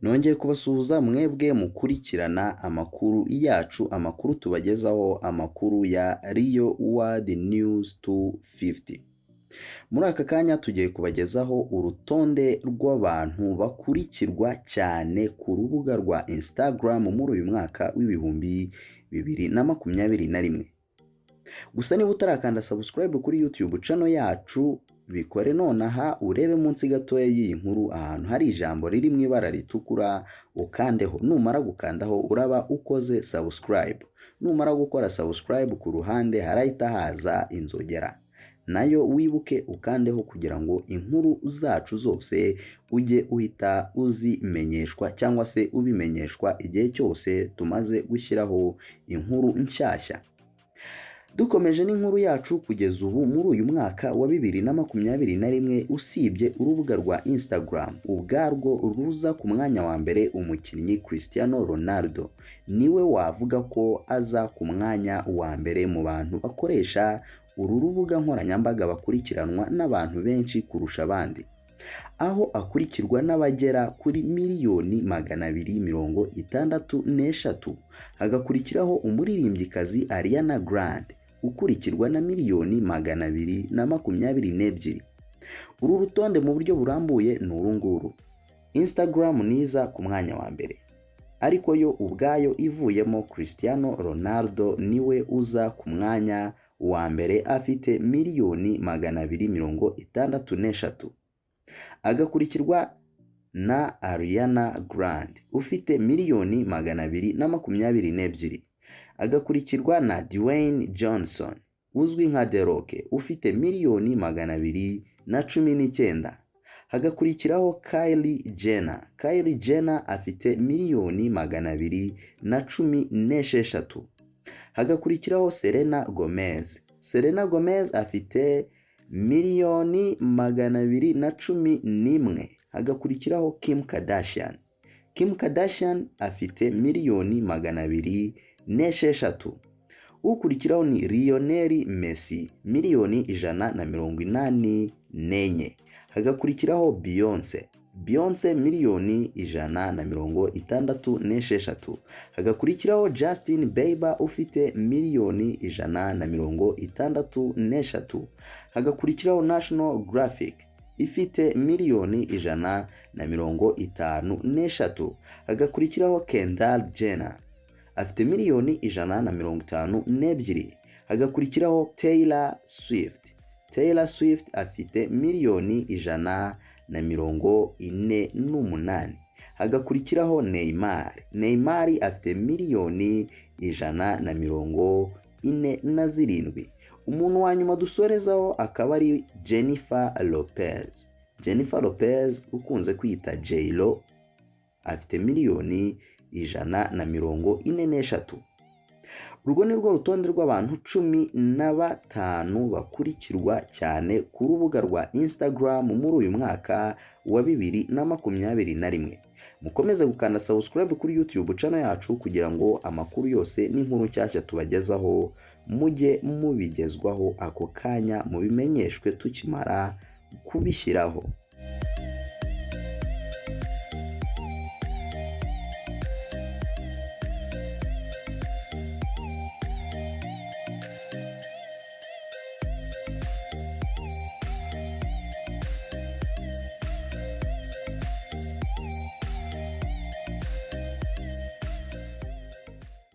Nongeye kubasuhuza mwebwe mukurikirana amakuru yacu, amakuru tubagezaho, amakuru ya Rio World News 250. Muri aka kanya tugiye kubagezaho urutonde rw'abantu bakurikirwa cyane ku rubuga rwa Instagram muri uyu mwaka w'ibihumbi 2021. Gusa niba utarakanda subscribe kuri YouTube channel yacu, bikore nonaha urebe munsi gatoya y'iyi nkuru ahantu hari ijambo riri mu ibara ritukura ukandeho. Numara gukandaho uraba ukoze subscribe. Numara gukora subscribe ku ruhande harahita haza inzogera, nayo wibuke ukandeho kugira ngo inkuru zacu zose ujye uhita uzimenyeshwa cyangwa se ubimenyeshwa igihe cyose tumaze gushyiraho inkuru nshyashya. Dukomeje n'inkuru yacu kugeza ubu muri uyu mwaka wa 2021, usibye urubuga rwa Instagram ubwarwo ruza ku mwanya wa mbere umukinnyi Cristiano Ronaldo niwe wavuga ko aza ku mwanya wa mbere mu bantu bakoresha uru rubuga nkoranyambaga bakurikiranwa n'abantu benshi kurusha abandi, aho akurikirwa n'abagera kuri miliyoni 263, hagakurikiraho umuririmbyikazi Ariana Grande ukurikirwa na miliyoni 222. Uru rutonde mu buryo burambuye ni urunguru. Instagram niza ku mwanya wa mbere, ariko yo ubwayo ivuyemo Cristiano Ronaldo niwe uza ku mwanya wa mbere afite miliyoni 263, agakurikirwa na Ariana Grande ufite miliyoni 222, agakurikirwa na Dwayne Johnson uzwi nka The Rock ufite miliyoni 219, hagakurikiraho Kylie Jenner afite miliyoni 216, hagakurikiraho Selena Gomez afite miliyoni 211, hagakurikiraho Kim Kardashian afite miliyoni 206, ukurikiraho ni Lionel Messi miliyoni 184, hagakurikiraho Beyonce miliyoni 166, hagakurikiraho Justin Bieber ufite miliyoni 163, hagakurikiraho National Geographic ifite miliyoni 153, hagakurikiraho Kendall Jenner afite miliyoni 152, hagakurikiraho Taylor Swift afite miliyoni 148, hagakurikiraho Neymar afite miliyoni 147. Umuntu wa nyuma dusorezaho akaba ari Jennifer Lopez ukunze kwita J-Lo afite miliyoni 143. Urwo ni rwo rutonde rw'abantu 15 bakurikirwa cyane ku rubuga rwa Instagram muri uyu mwaka wa 2021. Mukomeze gukanda subscribe kuri YouTube channel yacu kugira ngo amakuru yose n'inkuru nshyashya tubagezaho mujye mubigezwaho ako kanya mubimenyeshwe tukimara kubishyiraho.